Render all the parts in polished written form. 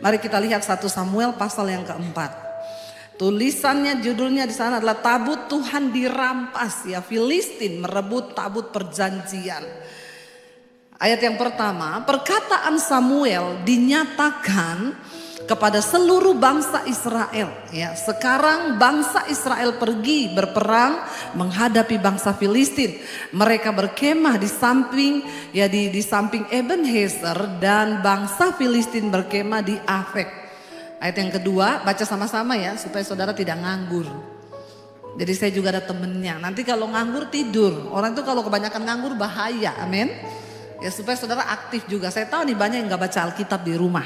Mari kita lihat 1 Samuel pasal yang keempat. Tulisannya, judulnya di sana adalah tabut Tuhan dirampas ya. Filistin merebut tabut perjanjian. Ayat yang pertama, perkataan Samuel dinyatakan kepada seluruh bangsa Israel ya. Sekarang bangsa Israel pergi berperang menghadapi bangsa Filistin. Mereka berkemah di samping ya di samping Ebenezer, dan bangsa Filistin berkemah di Afek. Ayat yang kedua, baca sama-sama ya supaya saudara tidak nganggur. Jadi saya juga ada temennya. Nanti kalau nganggur tidur. Orang itu kalau kebanyakan nganggur bahaya. Amin. Ya supaya saudara aktif juga. Saya tahu nih banyak yang gak baca Alkitab di rumah.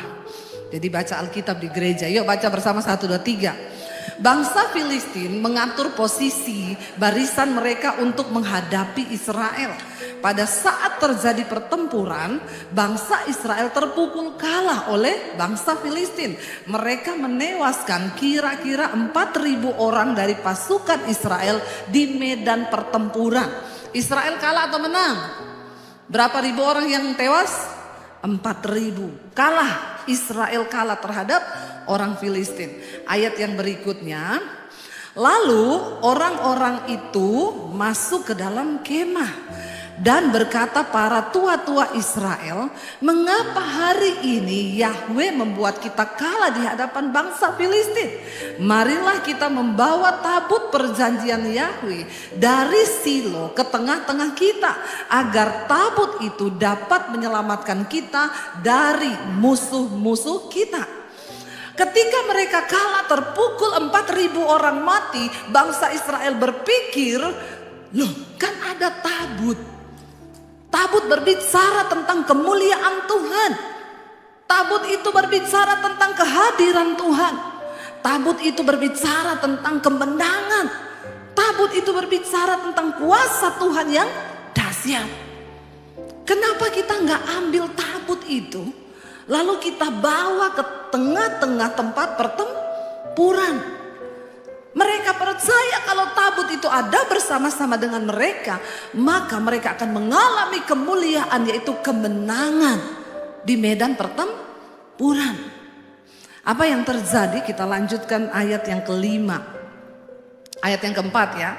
Jadi baca Alkitab di gereja. Yuk baca bersama 1, 2, 3. Bangsa Filistin mengatur posisi barisan mereka untuk menghadapi Israel. Pada saat terjadi pertempuran, bangsa Israel terpukul kalah oleh bangsa Filistin. Mereka menewaskan kira-kira 4.000 orang dari pasukan Israel di medan pertempuran. Israel kalah atau menang? Berapa ribu orang yang tewas? 4.000. Kalah, Israel kalah terhadap orang Filistin. Ayat yang berikutnya, lalu orang-orang itu masuk ke dalam kemah dan berkata para tua-tua Israel, mengapa hari ini Yahweh membuat kita kalah di hadapan bangsa Filistin? Marilah kita membawa tabut perjanjian Yahweh dari Silo ke tengah-tengah kita, agar tabut itu dapat menyelamatkan kita dari musuh-musuh kita. Ketika mereka kalah terpukul 4.000 orang mati, bangsa Israel berpikir, loh kan ada tabut. Tabut berbicara tentang kemuliaan Tuhan. Tabut itu berbicara tentang kehadiran Tuhan. Tabut itu berbicara tentang kemenangan. Tabut itu berbicara tentang kuasa Tuhan yang dahsyat. Kenapa kita nggak ambil tabut itu, lalu kita bawa ke tengah-tengah tempat pertempuran? Mereka percaya kalau tabut itu ada bersama-sama dengan mereka, maka mereka akan mengalami kemuliaan, yaitu kemenangan di medan pertempuran. Apa yang terjadi? Kita lanjutkan ayat yang kelima. Ayat yang keempat ya.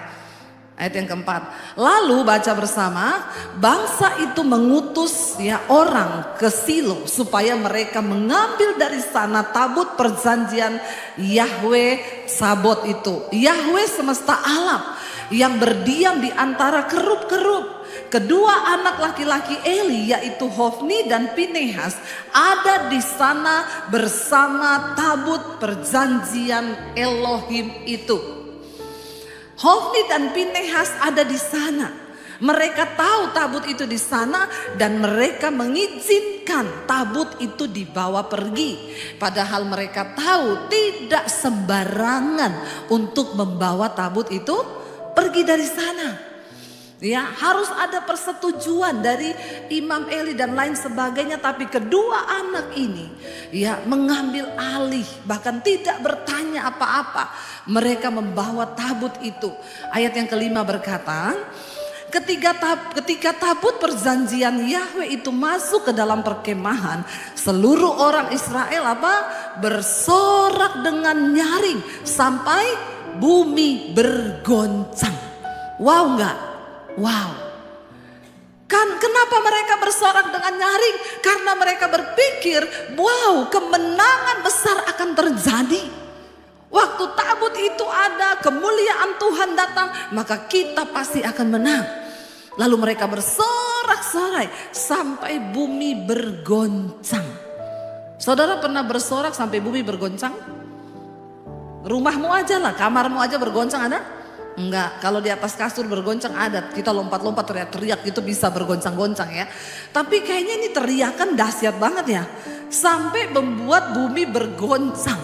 Ayat yang keempat. Lalu baca bersama, bangsa itu mengutus ya orang ke Silo supaya mereka mengambil dari sana tabut perjanjian Yahweh Sabot itu. Yahweh semesta alam yang berdiam di antara kerub-kerub. Kedua anak laki-laki Eli, yaitu Hofni dan Pinehas, ada di sana bersama tabut perjanjian Elohim itu. Hofni dan Pinehas ada di sana. Mereka tahu tabut itu di sana dan mereka mengizinkan tabut itu dibawa pergi. Padahal mereka tahu tidak sembarangan untuk membawa tabut itu pergi dari sana. Ya, harus ada persetujuan dari Imam Eli dan lain sebagainya. Tapi kedua anak ini ya mengambil alih, bahkan tidak bertanya apa-apa. Mereka membawa tabut itu. Ayat yang kelima berkata, ketika tabut perjanjian Yahweh itu masuk ke dalam perkemahan, seluruh orang Israel bersorak dengan nyaring sampai bumi bergoncang. Wow enggak? Wow. Kan kenapa mereka bersorak dengan nyaring? Karena mereka berpikir, wow, kemenangan besar akan terjadi. Waktu tabut itu ada, kemuliaan Tuhan datang, maka kita pasti akan menang. Lalu mereka bersorak-sorai sampai bumi bergoncang. Saudara pernah bersorak sampai bumi bergoncang? Rumahmu aja lah, kamarmu aja bergoncang ada? Enggak, kalau di atas kasur bergoncang ada. Kita lompat-lompat teriak-teriak itu bisa bergoncang-goncang ya. Tapi kayaknya ini teriakan dahsyat banget ya. Sampai membuat bumi bergoncang.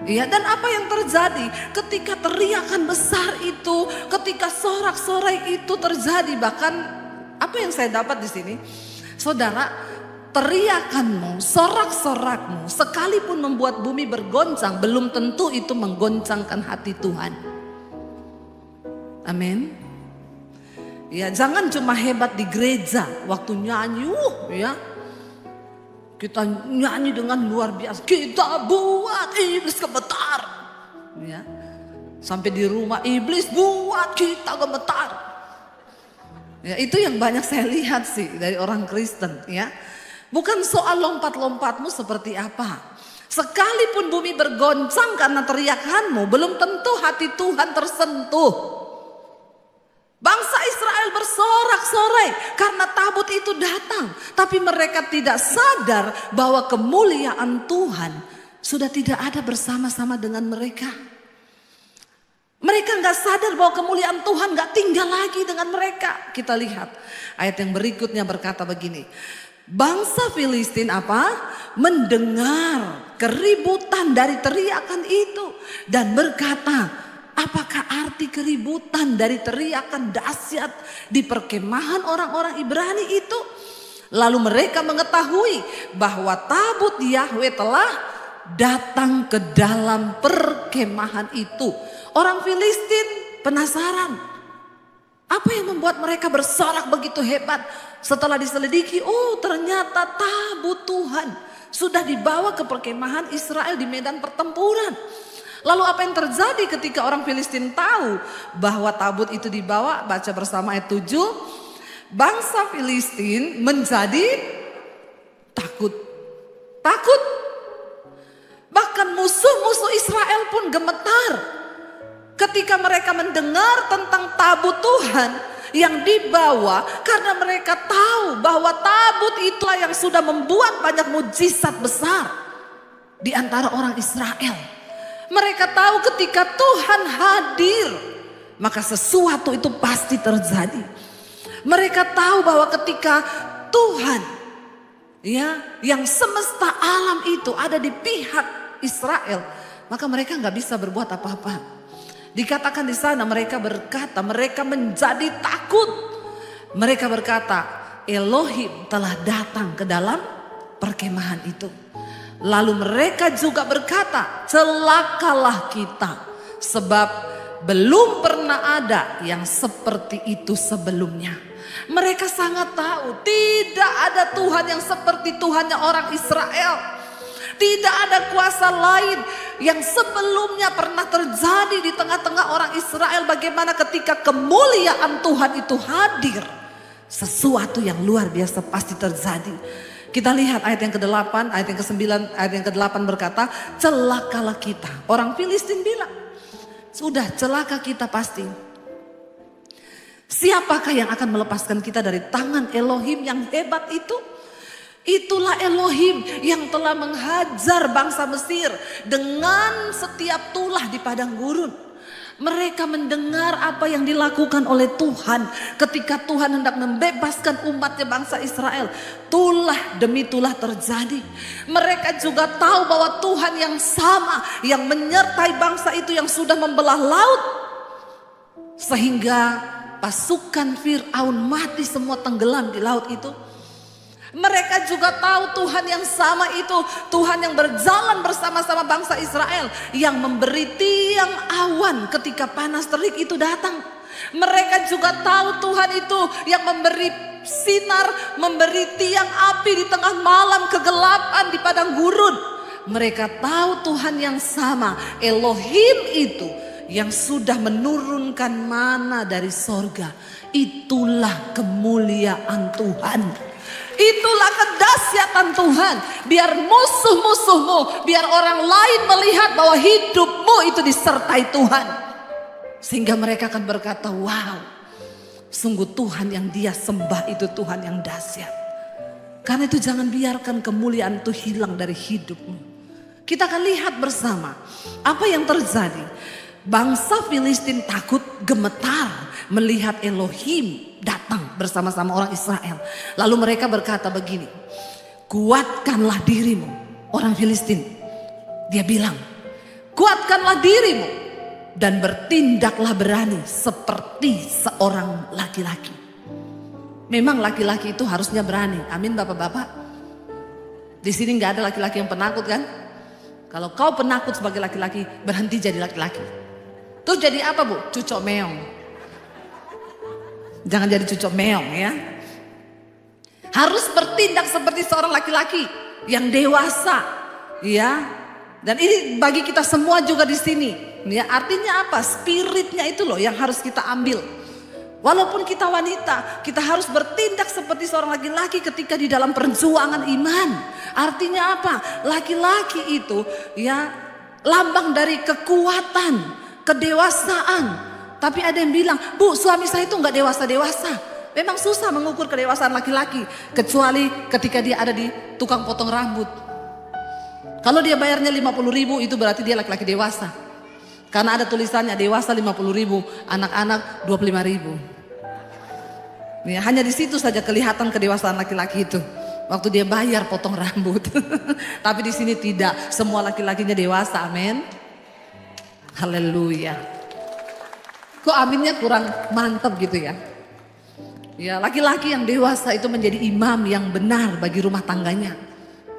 Ya, dan apa yang terjadi ketika teriakan besar itu, ketika sorak-sorai itu terjadi, bahkan apa yang saya dapat di sini, saudara, teriakanmu, sorak-sorakmu, sekalipun membuat bumi bergoncang, belum tentu itu menggoncangkan hati Tuhan. Amin. Ya, jangan cuma hebat di gereja waktu nyanyi, ya. Kita nyanyi dengan luar biasa. Kita buat iblis gemetar. Ya. Sampai di rumah iblis buat kita gemetar. Ya, itu yang banyak saya lihat sih dari orang Kristen. Ya. Bukan soal lompat-lompatmu seperti apa. Sekalipun bumi bergoncang karena teriakanmu, belum tentu hati Tuhan tersentuh. Bangsa Israel bersorak-sorai karena tabut itu datang. Tapi mereka tidak sadar bahwa kemuliaan Tuhan sudah tidak ada bersama-sama dengan mereka. Mereka gak sadar bahwa kemuliaan Tuhan gak tinggal lagi dengan mereka. Kita lihat ayat yang berikutnya berkata begini. Bangsa Filistin apa? Mendengar keributan dari teriakan itu. Dan berkata, apakah arti keributan dari teriakan dahsyat di perkemahan orang-orang Ibrani itu? Lalu mereka mengetahui bahwa tabut Yahweh telah datang ke dalam perkemahan itu. Orang Filistin penasaran. Apa yang membuat mereka bersorak begitu hebat? Setelah diselidiki, oh ternyata tabut Tuhan sudah dibawa ke perkemahan Israel di medan pertempuran. Lalu apa yang terjadi ketika orang Filistin tahu bahwa tabut itu dibawa? Baca bersama ayat 7. Bangsa Filistin menjadi takut. Takut. Bahkan musuh-musuh Israel pun gemetar. Ketika mereka mendengar tentang tabut Tuhan yang dibawa. Karena mereka tahu bahwa tabut itulah yang sudah membuat banyak mujizat besar di antara orang Israel. Mereka tahu ketika Tuhan hadir, maka sesuatu itu pasti terjadi. Mereka tahu bahwa ketika Tuhan, ya, yang semesta alam itu ada di pihak Israel, maka mereka nggak bisa berbuat apa-apa. Dikatakan di sana mereka berkata, mereka menjadi takut. Mereka berkata, Elohim telah datang ke dalam perkemahan itu. Lalu mereka juga berkata, celakalah kita, sebab belum pernah ada yang seperti itu sebelumnya. Mereka sangat tahu tidak ada Tuhan yang seperti Tuhannya orang Israel. Tidak ada kuasa lain yang sebelumnya pernah terjadi di tengah-tengah orang Israel. Bagaimana ketika kemuliaan Tuhan itu hadir, sesuatu yang luar biasa pasti terjadi. Kita lihat ayat yang ke-8, ayat yang ke-9, ayat yang ke-8 berkata, celakalah kita. Orang Filistin bilang, sudah celaka kita pasti. Siapakah yang akan melepaskan kita dari tangan Elohim yang hebat itu? Itulah Elohim yang telah menghajar bangsa Mesir dengan setiap tulah di padang gurun. Mereka mendengar apa yang dilakukan oleh Tuhan ketika Tuhan hendak membebaskan umatnya bangsa Israel. Tulah demi tulah terjadi. Mereka juga tahu bahwa Tuhan yang sama yang menyertai bangsa itu yang sudah membelah laut. Sehingga pasukan Fir'aun mati semua, tenggelam di laut itu. Mereka juga tahu Tuhan yang sama itu, Tuhan yang berjalan bersama-sama bangsa Israel, yang memberi tiang awan ketika panas terik itu datang. Mereka juga tahu Tuhan itu yang memberi sinar, memberi tiang api di tengah malam kegelapan di padang gurun. Mereka tahu Tuhan yang sama, Elohim itu yang sudah menurunkan mana dari sorga. Itulah kemuliaan Tuhan. Itulah kedahsyatan Tuhan. Biar musuh-musuhmu, biar orang lain melihat bahwa hidupmu itu disertai Tuhan. Sehingga mereka akan berkata, wow, sungguh Tuhan yang dia sembah itu Tuhan yang dahsyat. Karena itu jangan biarkan kemuliaan itu hilang dari hidupmu. Kita akan lihat bersama apa yang terjadi. Bangsa Filistin takut, gemetar melihat Elohim datang bersama-sama orang Israel. Lalu mereka berkata begini, kuatkanlah dirimu. Orang Filistin, dia bilang, kuatkanlah dirimu dan bertindaklah berani seperti seorang laki-laki. Memang laki-laki itu harusnya berani. Amin bapak-bapak. Di sini nggak ada laki-laki yang penakut kan? Kalau kau penakut sebagai laki-laki, berhenti jadi laki-laki. Terus jadi apa bu? Cucok meong. Jangan jadi cucok meong ya. Harus bertindak seperti seorang laki-laki. yang dewasa, ya. Dan ini bagi kita semua juga di sini, ya. Artinya apa? Spiritnya itu loh yang harus kita ambil. Walaupun kita wanita, kita harus bertindak seperti seorang laki-laki ketika di dalam perjuangan iman. Artinya apa? Laki-laki itu, ya, lambang dari kekuatan, kedewasaan. Tapi ada yang bilang, Bu, suami saya itu nggak dewasa-dewasa. Memang susah mengukur kedewasaan laki-laki, kecuali ketika dia ada di tukang potong rambut. Kalau dia bayarnya 50.000, itu berarti dia laki-laki dewasa. Karena ada tulisannya dewasa 50.000, anak-anak 25.000. Ya, hanya di situ saja kelihatan kedewasaan laki-laki itu. Waktu dia bayar potong rambut. Tapi di sini tidak, semua laki-lakinya dewasa, amin. Haleluya. Kok aminnya kurang mantap gitu ya? Ya, laki-laki yang dewasa itu menjadi imam yang benar bagi rumah tangganya.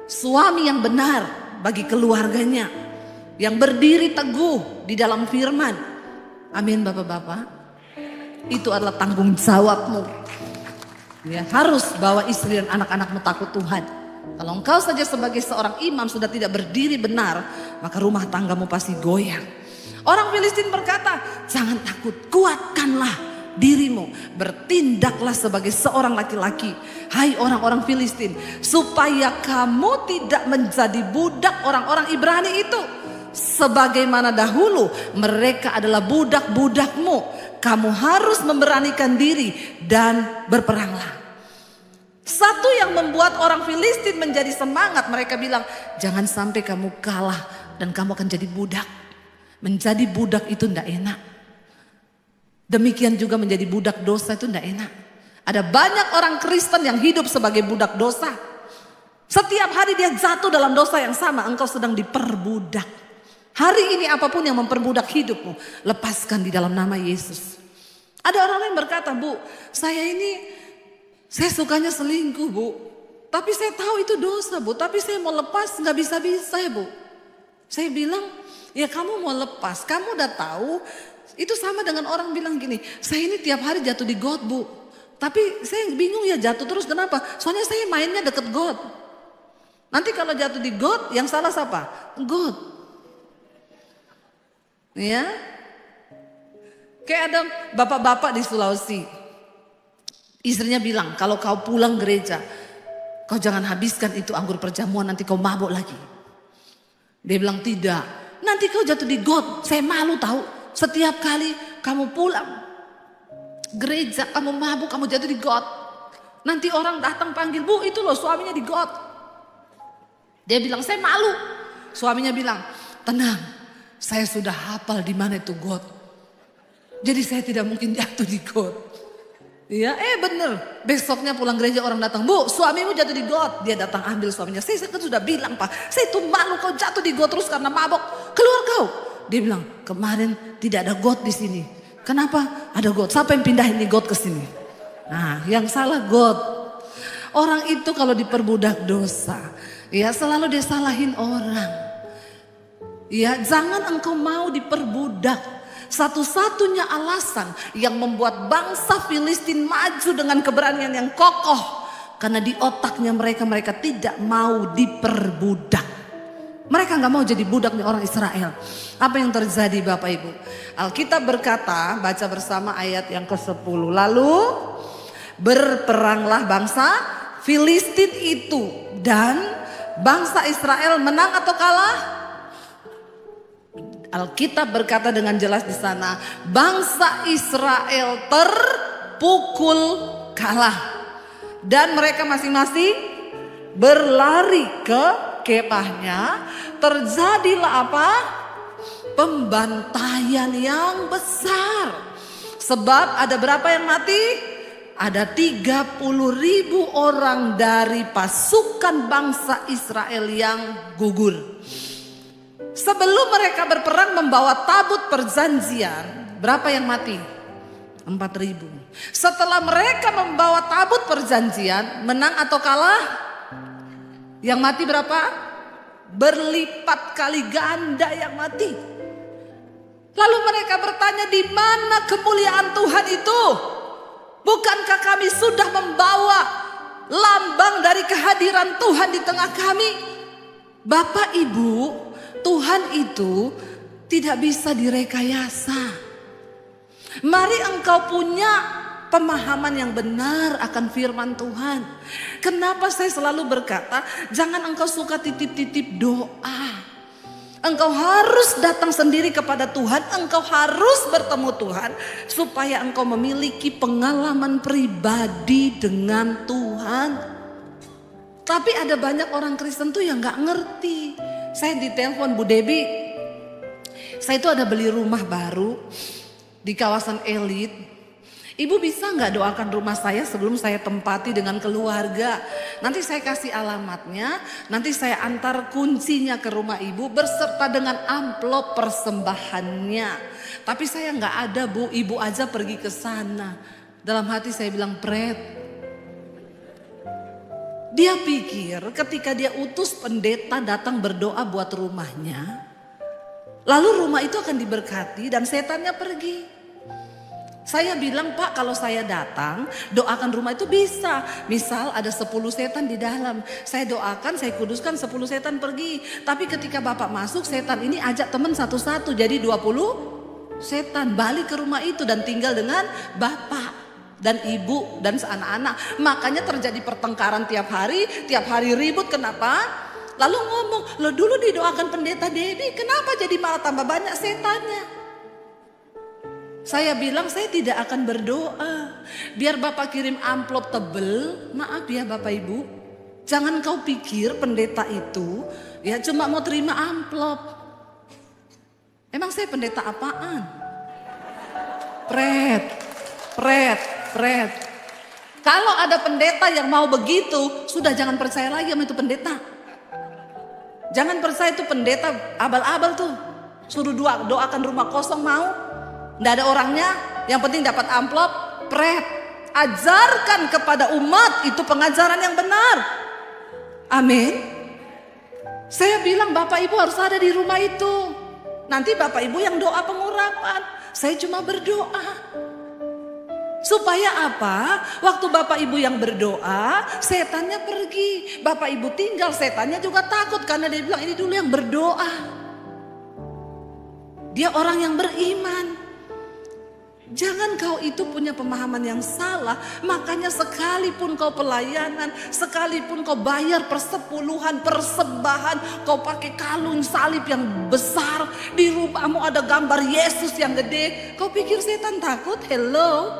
Suami yang benar bagi keluarganya. Yang berdiri teguh di dalam firman. Amin bapak-bapak. Itu adalah tanggung jawabmu. Ya, harus bawa istri dan anak-anakmu takut Tuhan. Kalau engkau saja sebagai seorang imam sudah tidak berdiri benar, maka rumah tanggamu pasti goyang. Orang Filistin berkata, jangan takut, kuatkanlah dirimu, bertindaklah sebagai seorang laki-laki, hai orang-orang Filistin, supaya kamu tidak menjadi budak orang-orang Ibrani itu. Sebagaimana dahulu mereka adalah budak-budakmu, kamu harus memberanikan diri dan berperanglah. Satu yang membuat orang Filistin menjadi semangat, mereka bilang, jangan sampai kamu kalah dan kamu akan jadi budak. Menjadi budak itu tidak enak. Demikian juga menjadi budak dosa itu tidak enak. Ada banyak orang Kristen yang hidup sebagai budak dosa. Setiap hari dia jatuh dalam dosa yang sama, engkau sedang diperbudak. Hari ini apapun yang memperbudak hidupmu, lepaskan di dalam nama Yesus. Ada orang yang berkata, Bu, saya sukanya selingkuh, Bu. Tapi saya tahu itu dosa, Bu. Tapi saya mau lepas nggak bisa-bisa ya, Bu. Saya bilang, ya kamu mau lepas, kamu udah tahu. Itu sama dengan orang bilang gini, saya ini tiap hari jatuh di got, Bu. Tapi saya bingung ya jatuh terus, kenapa? Soalnya saya mainnya deket got. Nanti kalau jatuh di got, yang salah siapa? Got. Ya. Kayak ada bapak-bapak di Sulawesi. Istrinya bilang, kalau kau pulang gereja, kau jangan habiskan itu anggur perjamuan, nanti kau mabuk lagi. Dia bilang tidak, nanti kau jatuh di got, saya malu tahu. Setiap kali kamu pulang gereja, kamu mabuk, kamu jatuh di got. Nanti orang datang panggil, Bu itu loh suaminya di got. Dia bilang saya malu. Suaminya bilang, tenang, saya sudah hafal di mana itu got. Jadi saya tidak mungkin jatuh di got. Iya, bener. Besoknya pulang gereja orang datang, Bu suamimu jatuh di got. Dia datang ambil suaminya. Saya kan sudah bilang Pak, saya tuh malu kau jatuh di got terus karena mabok. Keluar kau. Dia bilang, kemarin tidak ada got di sini. Kenapa? Ada got. Siapa yang pindahin nih got ke sini? Nah, yang salah got. Orang itu kalau diperbudak dosa, ya selalu dia salahin orang. Ya, jangan engkau mau diperbudak. Satu-satunya alasan yang membuat bangsa Filistin maju dengan keberanian yang kokoh, karena di otaknya mereka tidak mau diperbudak. Mereka gak mau jadi budaknya orang Israel. Apa yang terjadi Bapak Ibu? Alkitab berkata, baca bersama ayat yang ke-10. Lalu berperanglah bangsa Filistin itu, dan bangsa Israel menang atau kalah? Alkitab berkata dengan jelas di sana, bangsa Israel terpukul kalah. Dan mereka masing-masing berlari ke kemahnya. Terjadilah apa? Pembantaian yang besar. Sebab ada berapa yang mati? Ada 30.000 orang dari pasukan bangsa Israel yang gugur. Sebelum mereka berperang membawa tabut perjanjian, berapa yang mati? 4.000. Setelah mereka membawa tabut perjanjian, menang atau kalah? Yang mati berapa? Berlipat kali ganda yang mati. Lalu mereka bertanya, di mana kemuliaan Tuhan itu? Bukankah kami sudah membawa lambang dari kehadiran Tuhan di tengah kami. Bapak Ibu, Tuhan itu tidak bisa direkayasa. Mari engkau punya pemahaman yang benar akan firman Tuhan. Kenapa saya selalu berkata, jangan engkau suka titip-titip doa. Engkau harus datang sendiri kepada Tuhan, engkau harus bertemu Tuhan supaya engkau memiliki pengalaman pribadi dengan Tuhan. Tapi ada banyak orang Kristen tuh yang gak ngerti. Saya ditelepon Bu Debi, saya itu ada beli rumah baru di kawasan elit. Ibu bisa nggak doakan rumah saya sebelum saya tempati dengan keluarga? Nanti saya kasih alamatnya, nanti saya antar kuncinya ke rumah ibu berserta dengan amplop persembahannya. Tapi saya nggak ada Bu, ibu aja pergi ke sana. Dalam hati saya bilang, Pret. Dia pikir ketika dia utus pendeta datang berdoa buat rumahnya, lalu rumah itu akan diberkati dan setannya pergi. Saya bilang, Pak, kalau saya datang doakan rumah itu bisa. Misal ada 10 setan di dalam, saya doakan, saya kuduskan 10 setan pergi. Tapi ketika Bapak masuk, setan ini ajak teman satu-satu, jadi 20 setan balik ke rumah itu dan tinggal dengan Bapak dan Ibu dan anak-anak. Makanya terjadi pertengkaran tiap hari ribut. Kenapa? Lalu ngomong, lo dulu didoakan pendeta Dedi, kenapa jadi malah tambah banyak setannya? Saya bilang saya tidak akan berdoa. Biar Bapak kirim amplop tebel. Maaf ya Bapak Ibu, jangan kau pikir pendeta itu ya cuma mau terima amplop. Emang saya pendeta apaan? Pret. Kalau ada pendeta yang mau begitu, sudah jangan percaya lagi sama itu pendeta. Jangan percaya itu pendeta abal-abal tuh. Suruh doakan rumah kosong mau. Nggak ada orangnya, yang penting dapat amplop. Pret, ajarkan kepada umat itu pengajaran yang benar. Amin. Saya bilang Bapak Ibu harus ada di rumah itu. Nanti Bapak Ibu yang doa pengurapan, saya cuma berdoa. Supaya apa? Waktu Bapak Ibu yang berdoa, setannya pergi. Bapak Ibu tinggal, setannya juga takut karena dia bilang ini dulu yang berdoa. Dia orang yang beriman. Jangan kau itu punya pemahaman yang salah. Makanya sekalipun kau pelayanan, sekalipun kau bayar persepuluhan, persembahan, kau pakai kalung salib yang besar, di rumahmu ada gambar Yesus yang gede, kau pikir setan takut? Hello.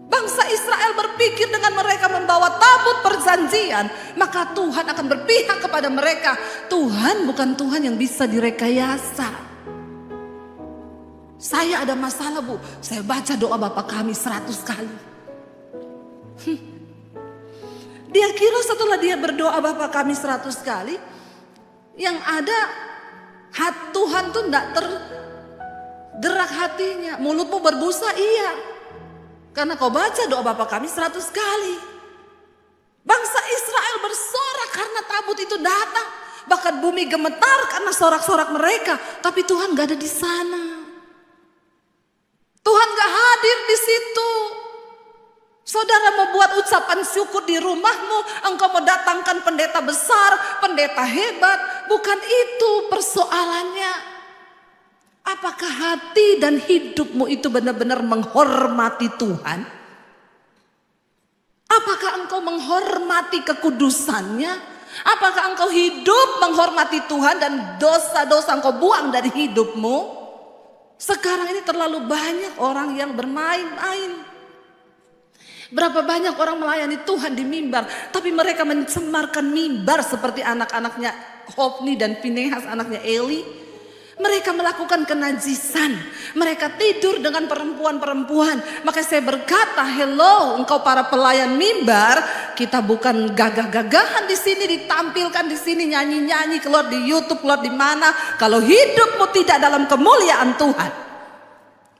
Bangsa Israel berpikir dengan mereka membawa tabut perjanjian, maka Tuhan akan berpihak kepada mereka. Tuhan bukan Tuhan yang bisa direkayasa. Saya ada masalah Bu, saya baca doa Bapa Kami 100 kali. Dia kira setelah dia berdoa Bapa Kami 100 kali, yang ada Tuhan tuh gak tergerak hatinya. Mulutmu berbusa, iya, karena kau baca doa Bapa Kami 100 kali. Bangsa Israel bersorak karena tabut itu datang. Bahkan bumi gemetar karena sorak-sorak mereka. Tapi Tuhan gak ada di sana. Tuhan gak hadir di situ. Saudara mau buat ucapan syukur di rumahmu, engkau mau datangkan pendeta besar, pendeta hebat, bukan itu persoalannya. Apakah hati dan hidupmu itu benar-benar menghormati Tuhan? Apakah engkau menghormati kekudusannya? Apakah engkau hidup menghormati Tuhan dan dosa-dosa engkau buang dari hidupmu? Sekarang ini terlalu banyak orang yang bermain-main. Berapa banyak orang melayani Tuhan di mimbar, tapi mereka mencemarkan mimbar seperti anak-anaknya Hofni dan Pinehas, anaknya Eli. Mereka melakukan kenajisan, mereka tidur dengan perempuan-perempuan. Maka saya berkata, hello, engkau para pelayan mimbar, kita bukan gagah-gagahan di sini, ditampilkan di sini, nyanyi-nyanyi, keluar di YouTube, keluar di mana. Kalau hidupmu tidak dalam kemuliaan Tuhan,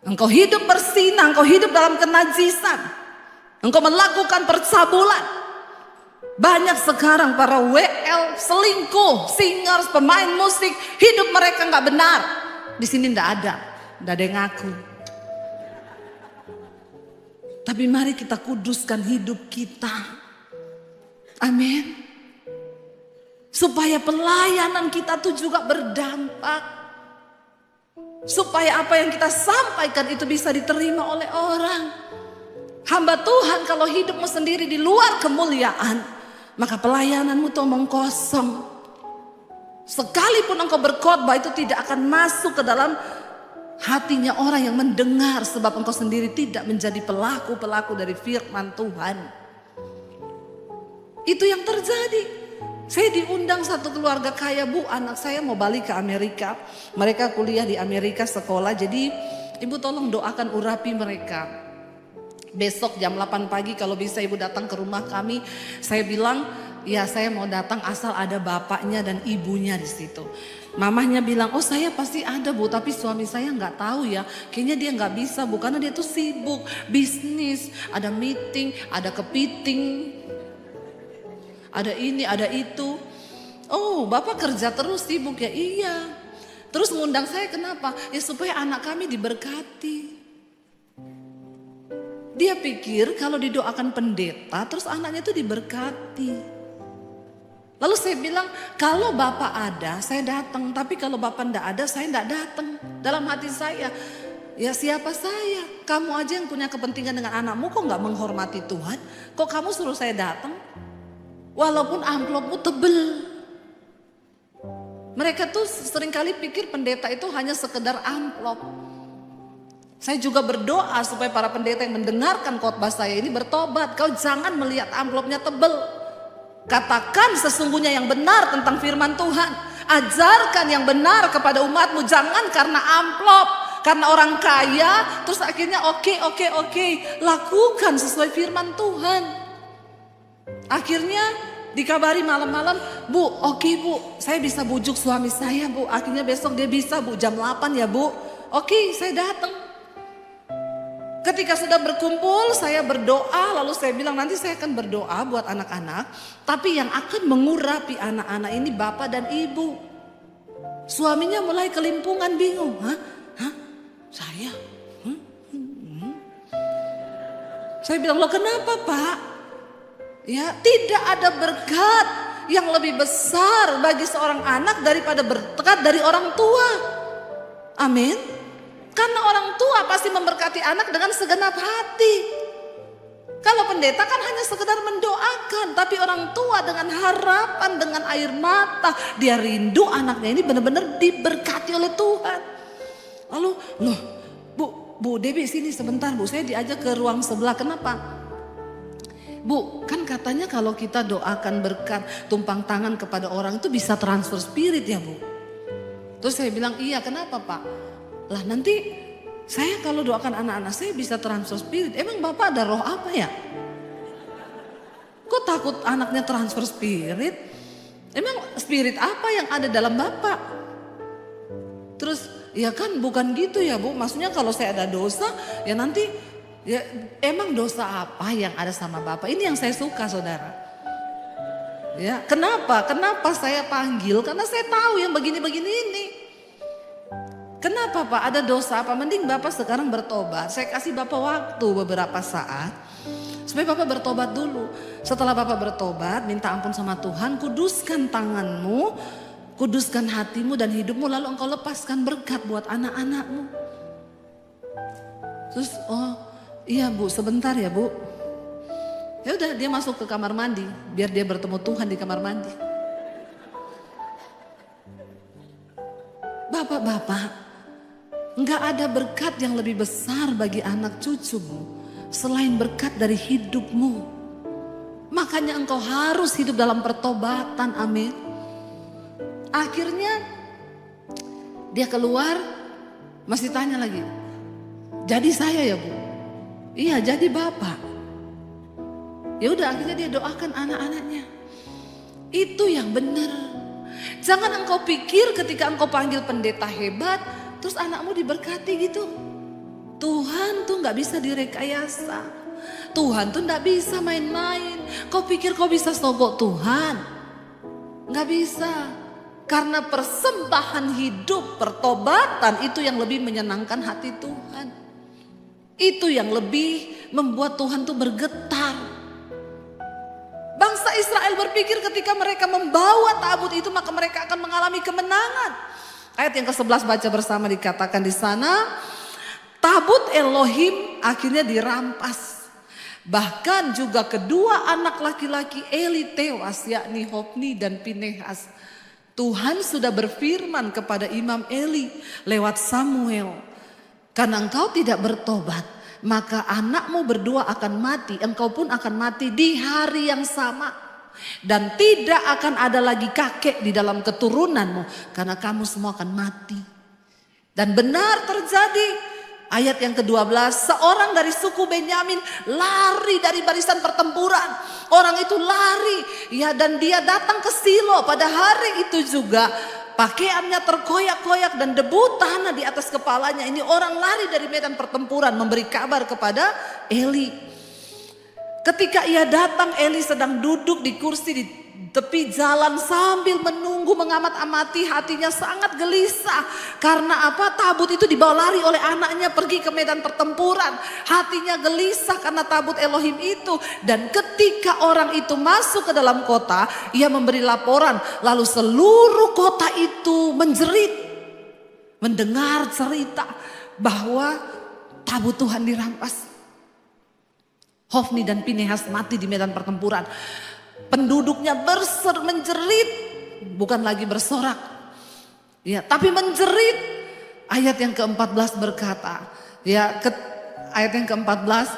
engkau hidup bersinah, engkau hidup dalam kenajisan, engkau melakukan percabulan. Banyak sekarang para WL, selingkuh, singers, pemain musik, hidup mereka nggak benar. Di sini nggak ada yang ngaku. Tapi mari kita kuduskan hidup kita. Amin. Supaya pelayanan kita tuh juga berdampak. Supaya apa yang kita sampaikan itu bisa diterima oleh orang. Hamba Tuhan, kalau hidupmu sendiri di luar kemuliaan, maka pelayananmu tuh omong kosong. Sekalipun engkau berkhotbah, itu tidak akan masuk ke dalam hatinya orang yang mendengar, sebab engkau sendiri tidak menjadi pelaku-pelaku dari firman Tuhan. Itu yang terjadi. Saya diundang satu keluarga kaya, Bu, anak saya mau balik ke Amerika. Mereka kuliah di Amerika, sekolah. Jadi Ibu tolong doakan urapi mereka. Besok jam 8 pagi kalau bisa Ibu datang ke rumah kami. Saya bilang, ya saya mau datang asal ada bapaknya dan ibunya di situ. Mamahnya bilang, oh saya pasti ada, Bu, tapi suami saya nggak tahu ya. Kayaknya dia nggak bisa, Bu, karena dia tuh sibuk bisnis, ada meeting, ada kepiting, ada ini, ada itu. Oh, Bapak kerja terus sibuk ya? Iya. Terus ngundang saya kenapa? Ya supaya anak kami diberkati. Dia pikir kalau didoakan pendeta terus anaknya itu diberkati. Lalu saya bilang, kalau Bapak ada saya datang, tapi kalau Bapak enggak ada saya enggak datang. Dalam hati saya, ya siapa saya? Kamu aja yang punya kepentingan dengan anakmu, kok enggak menghormati Tuhan? Kok kamu suruh saya datang? Walaupun amplopmu tebel. Mereka tuh seringkali pikir pendeta itu hanya sekedar amplop. Saya juga berdoa supaya para pendeta yang mendengarkan khotbah saya ini bertobat. Kau jangan melihat amplopnya tebel. Katakan sesungguhnya yang benar tentang firman Tuhan. Ajarkan yang benar kepada umatmu. Jangan karena amplop, karena orang kaya, terus akhirnya oke. Lakukan sesuai firman Tuhan. Akhirnya dikabari malam-malam, Bu, oke Bu, saya bisa bujuk suami saya, Bu. Akhirnya besok dia bisa, Bu, jam 8 ya, Bu. Oke, saya datang. Ketika sudah berkumpul, saya berdoa, lalu saya bilang nanti saya akan berdoa buat anak-anak, tapi yang akan mengurapi anak-anak ini bapak dan ibu. Suaminya mulai kelimpungan, bingung. Hah? Saya? Saya bilang, loh kenapa Pak? Ya, tidak ada berkat yang lebih besar bagi seorang anak daripada berkat dari orang tua. Amin. Karena orang tua pasti memberkati anak dengan segenap hati. Kalau pendeta kan hanya sekedar mendoakan, tapi orang tua dengan harapan, dengan air mata, dia rindu anaknya ini benar-benar diberkati oleh Tuhan. Lalu, loh, Bu Debbie sini sebentar, Bu, saya diajak ke ruang sebelah. Kenapa? Bu, kan katanya kalau kita doakan berkat tumpang tangan kepada orang itu bisa transfer spirit ya Bu. Terus saya bilang, iya kenapa Pak? Lah nanti saya kalau doakan anak-anak saya bisa transfer spirit. Emang Bapak ada roh apa ya? Kok takut anaknya transfer spirit? Emang spirit apa yang ada dalam Bapak? Terus ya kan bukan gitu ya Bu. Maksudnya kalau saya ada dosa ya nanti... Ya, emang dosa apa yang ada sama Bapak? Ini yang saya suka saudara. Ya, kenapa saya panggil? Karena saya tahu yang begini-begini ini. Kenapa Pak? Ada dosa apa? Mending Bapak sekarang bertobat. Saya kasih Bapak waktu beberapa saat supaya Bapak bertobat dulu. Setelah Bapak bertobat, minta ampun sama Tuhan, kuduskan tanganmu, kuduskan hatimu dan hidupmu, lalu engkau lepaskan berkat buat anak-anakmu. Terus iya Bu, sebentar ya Bu. Ya udah dia masuk ke kamar mandi biar dia bertemu Tuhan di kamar mandi. Bapak-bapak, nggak ada berkat yang lebih besar bagi anak cucumu selain berkat dari hidupmu. Makanya engkau harus hidup dalam pertobatan, amin. Akhirnya dia keluar masih tanya lagi, jadi saya ya Bu? Iya jadi Bapak. Ya udah akhirnya dia doakan anak-anaknya. Itu yang benar. Jangan engkau pikir ketika engkau panggil pendeta hebat, terus anakmu diberkati gitu. Tuhan tuh nggak bisa direkayasa. Tuhan tuh nggak bisa main-main. Kau pikir kau bisa sogok Tuhan? Nggak bisa. Karena persembahan hidup, pertobatan itu yang lebih menyenangkan hati Tuhan. Itu yang lebih membuat Tuhan tuh bergetar. Bangsa Israel berpikir ketika mereka membawa tabut itu maka mereka akan mengalami kemenangan. Ayat yang ke-11 baca bersama, dikatakan di sana, tabut Elohim akhirnya dirampas. Bahkan juga kedua anak laki-laki Eli tewas, yakni Hofni dan Pinehas. Tuhan sudah berfirman kepada Imam Eli lewat Samuel, karena engkau tidak bertobat, maka anakmu berdua akan mati, engkau pun akan mati di hari yang sama. Dan tidak akan ada lagi kakek di dalam keturunanmu, karena kamu semua akan mati. Dan benar terjadi. Ayat yang ke-12, seorang dari suku Benyamin lari dari barisan pertempuran. Orang itu lari, ya, dan dia datang ke Silo pada hari itu juga. Pakaiannya terkoyak-koyak dan debu tanah di atas kepalanya. Ini orang lari dari medan pertempuran memberi kabar kepada Eli. Ketika ia datang, Eli sedang duduk di kursi di tepi jalan sambil menunggu, mengamat-amati, hatinya sangat gelisah. Karena apa? Tabut itu dibawa lari oleh anaknya pergi ke medan pertempuran. Hatinya gelisah karena tabut Elohim itu. Dan ketika orang itu masuk ke dalam kota, ia memberi laporan. Lalu seluruh kota itu menjerit, mendengar cerita bahwa tabut Tuhan dirampas. Hofni dan Pinehas mati di medan pertempuran. Penduduknya menjerit, bukan lagi bersorak, ya, tapi menjerit. Ayat yang ke-14 berkata, ya, ayat yang ke-14,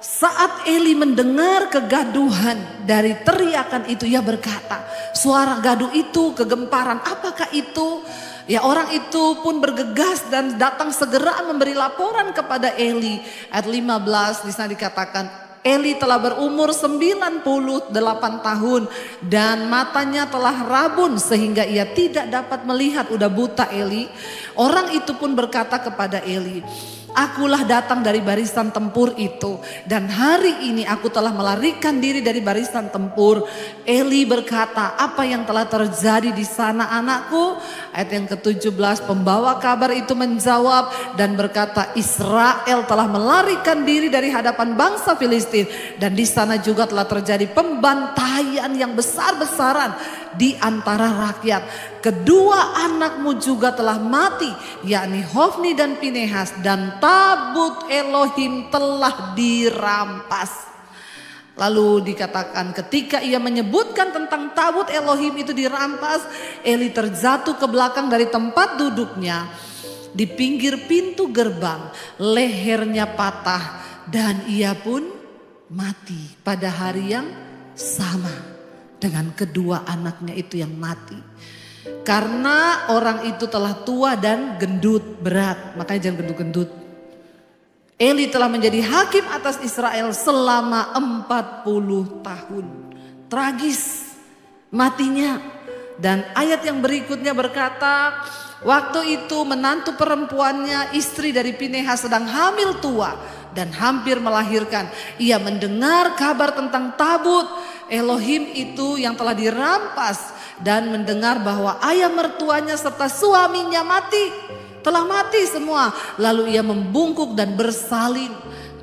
saat Eli mendengar kegaduhan dari teriakan itu, ia berkata, suara gaduh itu kegemparan, apakah itu? Ya, orang itu pun bergegas dan datang segera memberi laporan kepada Eli. Ayat 15 di sana dikatakan, Eli telah berumur 98 tahun dan matanya telah rabun sehingga ia tidak dapat melihat, udah buta Eli. Orang itu pun berkata kepada Eli, akulah datang dari barisan tempur itu dan hari ini aku telah melarikan diri dari barisan tempur. Eli berkata, apa yang telah terjadi di sana anakku? Ayat yang ke-17, pembawa kabar itu menjawab dan berkata, Israel telah melarikan diri dari hadapan bangsa Filistin dan di sana juga telah terjadi pembantaian yang besar-besaran di antara rakyat. Kedua anakmu juga telah mati, yakni Hofni dan Pinehas, dan tabut Elohim telah dirampas. Lalu dikatakan ketika ia menyebutkan tentang tabut Elohim itu dirampas, Eli terjatuh ke belakang dari tempat duduknya di pinggir pintu gerbang, lehernya patah dan ia pun mati pada hari yang sama dengan kedua anaknya itu yang mati. Karena orang itu telah tua dan gendut berat, makanya jangan gendut-gendut. Eli telah menjadi hakim atas Israel selama 40 tahun. Tragis matinya. Dan ayat yang berikutnya berkata, waktu itu menantu perempuannya, istri dari Pinehas, sedang hamil tua dan hampir melahirkan. Ia mendengar kabar tentang tabut Elohim itu yang telah dirampas dan mendengar bahwa ayah mertuanya serta suaminya telah mati semua. Lalu ia membungkuk dan bersalin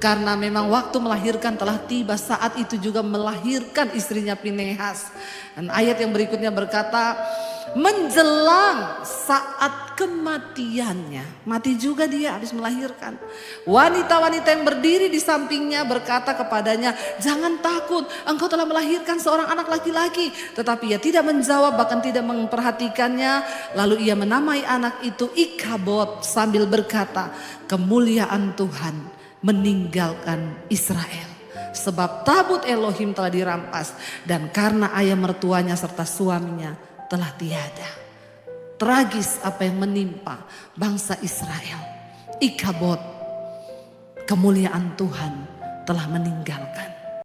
karena memang waktu melahirkan telah tiba. Saat itu juga melahirkan istrinya Pinehas. Dan ayat yang berikutnya berkata, menjelang saat kematiannya, mati juga dia habis melahirkan. Wanita-wanita yang berdiri di sampingnya berkata kepadanya, jangan takut, engkau telah melahirkan seorang anak laki-laki. Tetapi ia tidak menjawab, bahkan tidak memperhatikannya. Lalu ia menamai anak itu Ikabod sambil berkata, kemuliaan Tuhan meninggalkan Israel. Sebab tabut Elohim telah dirampas dan karena ayah mertuanya serta suaminya telah tiada. Tragis apa yang menimpa bangsa Israel. Ikabod, kemuliaan Tuhan telah meninggalkan.